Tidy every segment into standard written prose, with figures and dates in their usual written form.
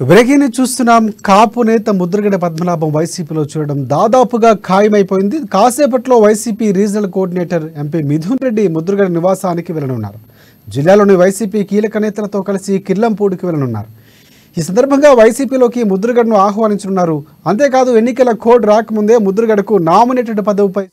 Breaking చూస్తున్నాం. కాపు నేత ముద్రగడ పద్మనాభం వైసీపీలో చూడడం దాదాపుగా ఖాయమైపోయింది. కాసేపట్లో YCP regional coordinator MP Mithun Reddy Mudragada నివాసానికి వెళ్లనున్నారు. జిల్లాలోని వైసీపీ కీలక నేతలతో కలిసి కిర్లంపూడికి వెళ్లనున్నారు. ఈ సందర్భంగా వైసీపీలోకి ముద్రగడను ఆహ్వానించనున్నారు. అంతేకాదు ఎన్నికల కోడ్ రాకముందే ముద్రగడకు నామినేటెడ్ పదవిపై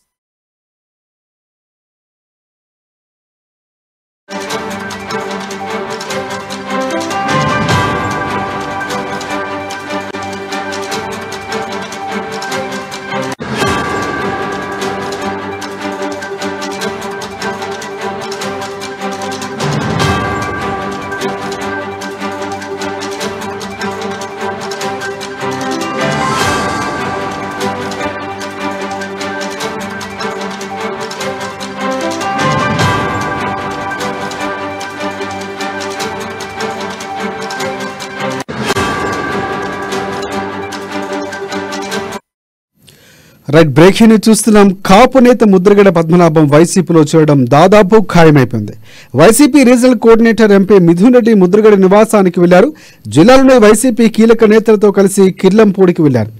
బ్రేకింగ్ చూస్తున్నాం. కాపు నేత ముద్రగడ పద్మనాభం వైసీపీలో చేరడం దాదాపు ఖాయమైపోయింది. YCP regional coordinator MP Mithun Reddy Mudragada నివాసానికి వెళ్లారు. జిల్లాలోని వైసీపీ కీలక నేతలతో కలిసి కిర్లంపూడికి వెళ్లారు.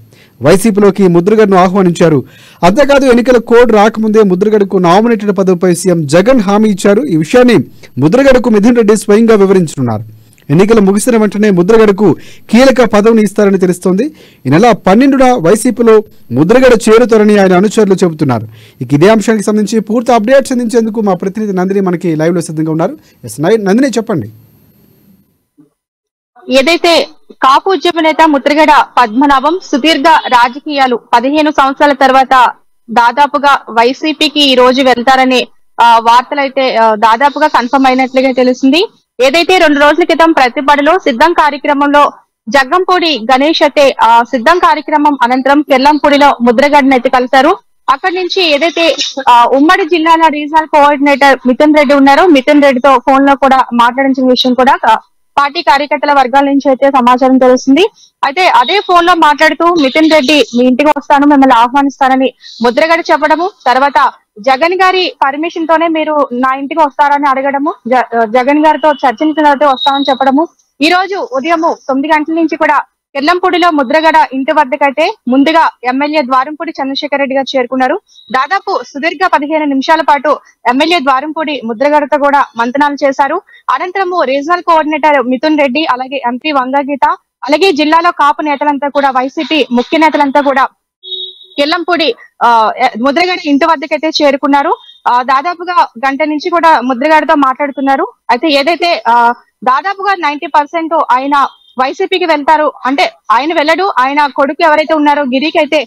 వైసీపీలోకి ముద్రగడను ఆహ్వానించారు. అంతేకాదు ఎన్నికల కోడ్ రాకముందే ముద్రగడకు నామినేటెడ్ పదవిపై సీఎం జగన్ హామీ ఇచ్చారు. ఈ విషయాన్ని ముద్రగడకు మిథున్ రెడ్డి స్వయంగా వివరించనున్నారు. ఎన్నికలు ముగిసిన వెంటనే ముద్రగడకు కీలక పదవిని ఇస్తారని తెలుస్తోంది. ఈ నెల 12న వైసీపీలో ముద్రగడ చేరుతారని ఆయన అనుచరులు చెబుతున్నారు. ఇదే అంశానికి సంబంధించి పూర్తి అప్డేట్స్ అందించేందుకు మా ప్రతినిధి నందిని మనకి లైవ్ లో సిద్ధంగా ఉన్నారు. నందిని, చెప్పండి. ఏదైతే కాపు ఉద్యమ నేత ముద్రగడ పద్మనాభం సుదీర్ఘ రాజకీయాలు 15 సంవత్సరాల తర్వాత దాదాపుగా వైసీపీకి ఈ రోజు వెళ్తారనే వార్తలైతే దాదాపుగా కన్ఫర్మ్ అయినట్లుగా తెలిసింది. ఏదైతే 2 రోజుల క్రితం ప్రతిపాడులో సిద్ధం కార్యక్రమంలో జగ్గంపూడి గణేష్ అయితే సిద్ధం కార్యక్రమం అనంతరం కిర్లంపూడిలో ముద్రగడను అయితే కలిశారు. అక్కడి నుంచి ఏదైతే ఉమ్మడి జిల్లాల రీజనల్ కోఆర్డినేటర్ మిథున్ రెడ్డి ఉన్నారో మిథున్ రెడ్డితో ఫోన్ లో కూడా మాట్లాడించిన విషయం కూడా పార్టీ కార్యకర్తల వర్గాల నుంచి అయితే సమాచారం తెలుస్తుంది. అయితే అదే ఫోన్ లో మాట్లాడుతూ మిథున్ రెడ్డి మీ ఇంటికి వస్తాను, మిమ్మల్ని ఆహ్వానిస్తానని ముద్రగడ చెప్పడము, తర్వాత జగన్ గారి పర్మిషన్ తోనే మీరు నా ఇంటికి వస్తారని అడగడము, జగన్ గారితో చర్చించిన తర్వాత వస్తామని చెప్పడము. ఈ రోజు ఉదయం 9 గంటల నుంచి కూడా కిర్లంపూడిలో ముద్రగడ ఇంటి వద్దకైతే ముందుగా ఎమ్మెల్యే ద్వారంపూడి చంద్రశేఖర్ రెడ్డి గారు చేరుకున్నారు. దాదాపు సుదీర్ఘ 15 నిమిషాల పాటు ఎమ్మెల్యే ద్వారంపూడి ముద్రగడతో కూడా మంతనాలు చేశారు. అనంతరము రీజనల్ కోఆర్డినేటర్ మిథున్ రెడ్డి, అలాగే ఎంపీ వంగగీత, అలాగే జిల్లాలో కాపు నేతలంతా కూడా వైసీపీ ముఖ్య నేతలంతా కూడా కిర్లంపూడి ముద్రగడ ఇంటి వద్దకైతే చేరుకున్నారు. దాదాపుగా గంట నుంచి కూడా ముద్రగడతో మాట్లాడుతున్నారు. అయితే ఏదైతే దాదాపుగా 90% ఆయన వైసీపీకి వెళ్తారు అంటే ఆయన వెళ్ళడు, ఆయన కొడుకు ఎవరైతే ఉన్నారో గిరికి అయితే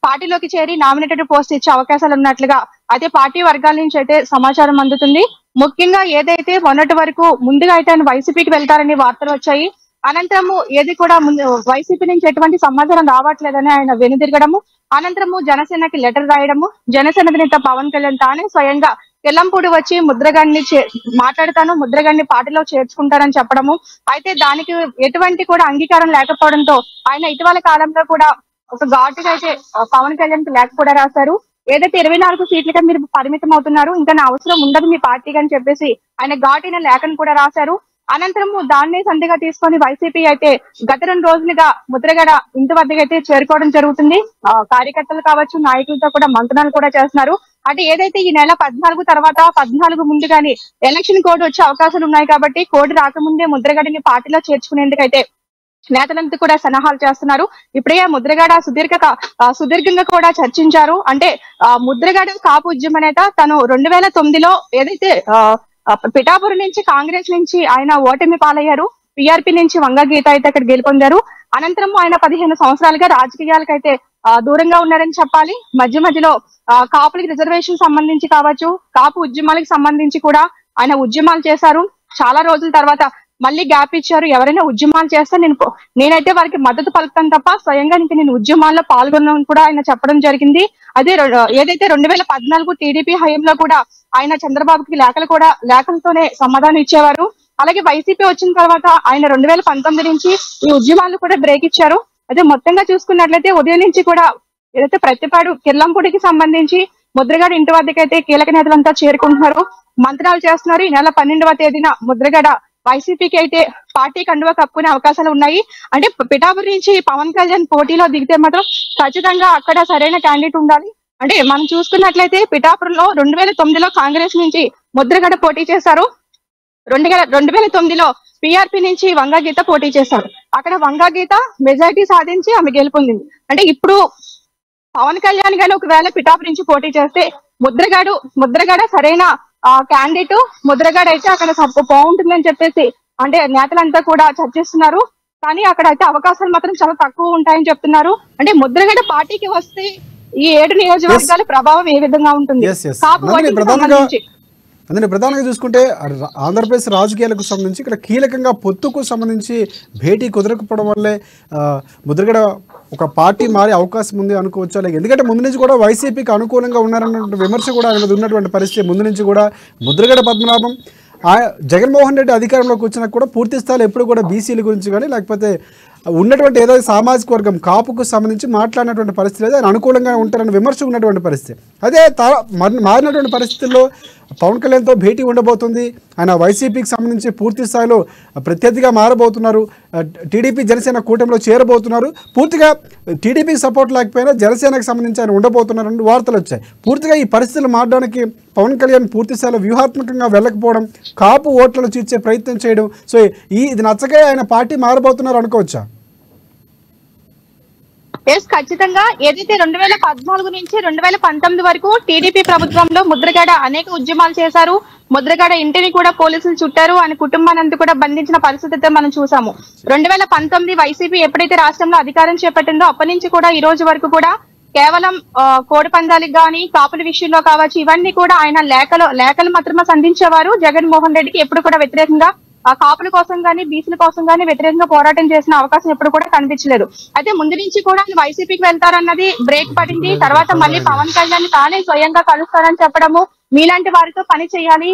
పార్టీలోకి చేరి నామినేటెడ్ పోస్ట్ ఇచ్చే అవకాశాలు ఉన్నట్లుగా అయితే పార్టీ వర్గాల నుంచి అయితే సమాచారం అందుతుంది. ముఖ్యంగా ఏదైతే మొన్నటి వరకు ముందుగా అయితే ఆయన వైసీపీకి వెళ్తారని వార్తలు వచ్చాయి. అనంతరము ఏది కూడా వైసీపీ నుంచి ఎటువంటి సమాచారం రావట్లేదని ఆయన వెనుదిరగడము, అనంతరము జనసేనకి లెటర్ రాయడము, జనసేన నేత పవన్ కళ్యాణ్ తానే స్వయంగా కిర్లంపూడి వచ్చి ముద్రగడ్ని మాట్లాడతాను, ముద్రగడ్ని పార్టీలో చేర్చుకుంటారని చెప్పడము. అయితే దానికి ఎటువంటి కూడా అంగీకారం లేకపోవడంతో ఆయన ఇటీవల కాలంలో కూడా ఒక ఘాటుగా అయితే పవన్ కళ్యాణ్ కి లేఖ కూడా రాశారు. ఏదైతే 24 సీట్లుగా మీరు పరిమితం అవుతున్నారు, ఇంకా నా అవసరం ఉండదు మీ పార్టీకి అని చెప్పేసి ఆయన ఘాటైన లేఖను కూడా రాశారు. అనంతరము దాన్నే సంధిగా తీసుకొని వైసీపీ అయితే గత 2 రోజులుగా ముద్రగడ ఇంటి వద్దకైతే చేరుకోవడం జరుగుతుంది. కార్యకర్తలు కావచ్చు, నాయకులతో కూడా మంతనాలు కూడా చేస్తున్నారు. అంటే ఏదైతే ఈ నెల 14 తర్వాత 14 ముందుగానే ఎలక్షన్ కోడ్ వచ్చే అవకాశాలు ఉన్నాయి కాబట్టి కోడ్ రాకముందే ముద్రగడని పార్టీలో చేర్చుకునేందుకైతే నేతలంతా కూడా సన్నాహాలు చేస్తున్నారు. ఇప్పుడే ముద్రగడ సుదీర్ఘంగా కూడా చర్చించారు. అంటే ముద్రగడ కాపు ఉద్యమ నేత తను 2009లో ఏదైతే పిఠాపురం నుంచి కాంగ్రెస్ నుంచి ఆయన ఓటమి పాలయ్యారు. పిఆర్పి నుంచి వంగగీత అయితే అక్కడ గెలుపొందారు. అనంతరం ఆయన 15 సంవత్సరాలుగా రాజకీయాలకైతే దూరంగా ఉన్నారని చెప్పాలి. మధ్యలో కాపులకి రిజర్వేషన్ సంబంధించి కావచ్చు, కాపు ఉద్యమాలకు సంబంధించి కూడా ఆయన ఉద్యమాలు చేశారు. చాలా రోజుల తర్వాత మళ్ళీ గ్యాప్ ఇచ్చారు. ఎవరైనా ఉద్యమాలు చేస్తే నేనైతే వారికి మద్దతు పలుకుతాను తప్ప స్వయంగా నేను ఉద్యమాల్లో పాల్గొన్నాను కూడా ఆయన చెప్పడం జరిగింది. అదే ఏదైతే 2014 టీడీపీ హయాంలో కూడా ఆయన చంద్రబాబుకి లేఖలతోనే సమాధానం ఇచ్చేవారు. అలాగే వైసీపీ వచ్చిన తర్వాత ఆయన 2019 నుంచి ఈ ఉద్యమాలు కూడా బ్రేక్ ఇచ్చారు. అదే మొత్తంగా చూసుకున్నట్లయితే ఉదయం నుంచి కూడా ఏదైతే ప్రతిపాడు కిర్లంపూడికి సంబంధించి ముద్రగడ ఇంటి వద్దకైతే కీలక నేతలంతా చేరుకుంటున్నారు, మంత్రాలు చేస్తున్నారు. ఈ నెల 12వ తేదీన ముద్రగడ వైసీపీకి అయితే పార్టీ కండువా కప్పుకునే అవకాశాలు ఉన్నాయి. అంటే పిఠాపురం నుంచి పవన్ కళ్యాణ్ పోటీలో దిగితే మాత్రం ఖచ్చితంగా అక్కడ సరైన క్యాండిడేట్ ఉండాలి. అంటే మనం చూసుకున్నట్లయితే పిఠాపురంలో 2009లో కాంగ్రెస్ నుంచి ముద్రగడ పోటీ చేశారు. 2009లో పిఆర్పి నుంచి వంగా గీత పోటీ చేశారు. అక్కడ వంగా గీత మెజారిటీ సాధించి ఆమె గెలుపొందింది. అంటే ఇప్పుడు పవన్ కళ్యాణ్ గారు ఒకవేళ పిఠాపురం నుంచి పోటీ చేస్తే ముద్రగడ సరైన క్యాండిడేట్. ముద్రగడ అయితే అక్కడ బాగుంటుందని చెప్పేసి అంటే నేతలంతా కూడా చర్చిస్తున్నారు. కానీ అక్కడ అయితే అవకాశాలు మాత్రం చాలా తక్కువ ఉంటాయని చెప్తున్నారు. అంటే ముద్రగడ పార్టీకి వస్తే ఈ 7 నియోజకవర్గాల ప్రభావం ఏ విధంగా ఉంటుంది? అందుకే ప్రధానంగా చూసుకుంటే ఆంధ్రప్రదేశ్ రాజకీయాలకు సంబంధించి ఇక్కడ కీలకంగా పొత్తుకు సంబంధించి భేటీ కుదరకపోవడం వల్లే ముద్రగడ ఒక పార్టీ మారే అవకాశం ఉంది అనుకోవచ్చు. అలాగే ఎందుకంటే ముందు నుంచి కూడా వైసీపీకి అనుకూలంగా ఉన్నారన్న విమర్శ కూడా ఆయన మీద ఉన్నటువంటి పరిస్థితి. ముందు నుంచి కూడా ముద్రగడ పద్మనాభం జగన్మోహన్ రెడ్డి అధికారంలోకి వచ్చినా కూడా పూర్తి స్థాయిలో ఎప్పుడు కూడా బీసీల గురించి కానీ లేకపోతే ఉన్నటువంటి ఏదైతే సామాజిక వర్గం కాపుకు సంబంధించి మాట్లాడినటువంటి పరిస్థితి లేదు. ఆయన అనుకూలంగా ఉంటారని విమర్శ ఉన్నటువంటి పరిస్థితి. అదే మారినటువంటి పరిస్థితుల్లో పవన్ కళ్యాణ్తో భేటీ ఉండబోతుంది. ఆయన వైసీపీకి సంబంధించి పూర్తి స్థాయిలో ప్రత్యర్థిగా మారబోతున్నారు. టీడీపీ జనసేన కూటమిలో చేరబోతున్నారు. పూర్తిగా టీడీపీకి సపోర్ట్ లేకపోయినా జనసేనకు సంబంధించి ఆయన ఉండబోతున్నారని వార్తలు వచ్చాయి. పూర్తిగా ఈ పరిస్థితులు మారడానికి పవన్ కళ్యాణ్ పూర్తి స్థాయిలో వ్యూహాత్మకంగా వెళ్ళకపోవడం, కాపు ఓట్లను చీల్చే ప్రయత్నం చేయడం, సో ఇది నచ్చకే ఆయన పార్టీ మారబోతున్నారు అనుకోవచ్చా? ఎస్, ఖచ్చితంగా. ఏదైతే 2014 నుంచి 2019 వరకు టీడీపీ ప్రభుత్వంలో ముద్రగడ అనేక ఉద్యమాలు చేశారు. ముద్రగడ ఇంటిని కూడా పోలీసులు చుట్టారు. ఆయన కుటుంబాన్ని అంతా కూడా బంధించిన పరిస్థితి మనం చూసాము. 2019 వైసీపీ ఎప్పుడైతే రాష్ట్రంలో అధికారం చేపట్టిందో అప్పటి నుంచి కూడా ఈ రోజు వరకు కూడా కేవలం కోడి పందాలకు గాని కాపుల విషయంలో కావచ్చు, ఇవన్నీ కూడా ఆయన లేఖలు మాత్రమే సంధించేవారు. జగన్మోహన్ రెడ్డికి ఎప్పుడు కూడా వ్యతిరేకంగా కాపుల కోసం గానీ బీసీల కోసం గానీ వ్యతిరేకంగా పోరాటం చేసిన అవకాశం ఎప్పుడు కూడా కనిపించలేదు. అయితే ముందు నుంచి కూడా వైసీపీకి వెళ్తారన్నది బ్రేక్ పడింది. తర్వాత మళ్ళీ పవన్ కళ్యాణ్ తానే స్వయంగా కలుస్తారని చెప్పడము, మీలాంటి వారితో పని చేయాలి,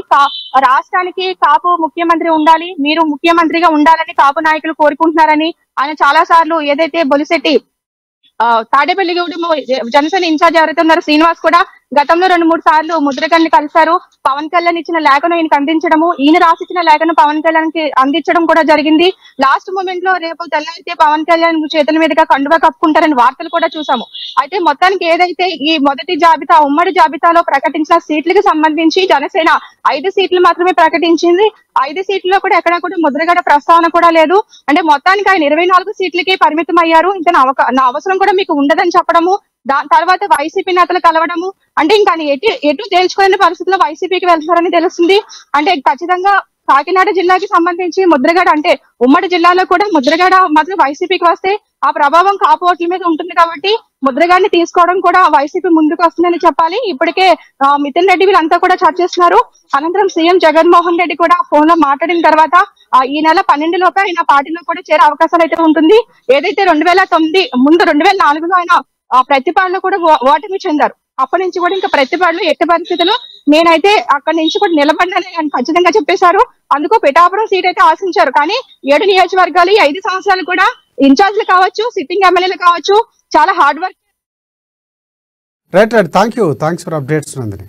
రాష్ట్రానికి కాపు ముఖ్యమంత్రి ఉండాలి, మీరు ముఖ్యమంత్రిగా ఉండాలని కాపు నాయకులు కోరుకుంటున్నారని ఆయన చాలా సార్లు ఏదైతే బొలిశెట్టి తాడేపల్లిగూడెం జనసేన ఇన్ఛార్జ్ ఎవరైతే ఉన్నారో శ్రీనివాస్ కూడా గతంలో 2-3 సార్లు ముద్రగడ్ని కలిశారు. పవన్ కళ్యాణ్ ఇచ్చిన లేఖను ఈయనకు అందించడము, ఈయన రాసిచ్చిన లేఖను పవన్ కళ్యాణ్ కి అందించడం కూడా జరిగింది. లాస్ట్ మూమెంట్ లో రేపు తెల్లైతే పవన్ కళ్యాణ్ చేతుల మీదుగా కండువా కప్పుకుంటారని వార్తలు కూడా చూసాము. అయితే మొత్తానికి ఏదైతే ఈ మొదటి జాబితా ఉమ్మడి జాబితాలో ప్రకటించిన సీట్లకు సంబంధించి జనసేన 5 సీట్లు మాత్రమే ప్రకటించింది. 5 సీట్లలో కూడా ఎక్కడా కూడా ముద్రగడ ప్రస్తావన కూడా లేదు. అంటే మొత్తానికి ఆయన 24 సీట్లకి పరిమితం అయ్యారు. ఇంకా నా అవసరం కూడా మీకు ఉండదని చెప్పడము, దాని తర్వాత వైసీపీ నేతలు కలవడము, అంటే ఇంకా ఎటు తేల్చుకునే పరిస్థితుల్లో వైసీపీకి వెళ్తారని తెలుస్తుంది. అంటే ఖచ్చితంగా కాకినాడ జిల్లాకి సంబంధించి ముద్రగడ అంటే ఉమ్మడి జిల్లాలో కూడా ముద్రగడ మాత్రం వైసీపీకి వస్తే ఆ ప్రభావం కాపు ఓట్ల మీద ఉంటుంది. కాబట్టి ముద్రగడ్ని తీసుకోవడం కూడా వైసీపీ ముందుకు వస్తుందని చెప్పాలి. ఇప్పటికే మిథున్ రెడ్డి వీళ్ళంతా కూడా చర్చిస్తున్నారు. అనంతరం సీఎం జగన్మోహన్ రెడ్డి కూడా ఫోన్ లో మాట్లాడిన తర్వాత ఈ నెల 12 లోపే ఆయన పార్టీలో కూడా చేరే అవకాశాలు అయితే ఉంటుంది. ఏదైతే 2009 ముందు 2004లో ఆయన ప్రతిపాడులో కూడా ఓటమి చెందారు. అప్పటి నుంచి కూడా ఇంకా ప్రతిపాడులో ఎట్టి పరిస్థితుల్లో నేనైతే అక్కడి నుంచి కూడా నిలబడినని ఆయన ఖచ్చితంగా చెప్పేశారు. అందుకు పిఠాపురం సీట్ అయితే ఆశించారు. కానీ 7 నియోజకవర్గాలు 5 సంవత్సరాలు కూడా ఇన్ఛార్జ్లు కావచ్చు, సిట్టింగ్ ఎమ్మెల్యేలు కావచ్చు, చాలా hard work. Right, thanks for updates Nandini.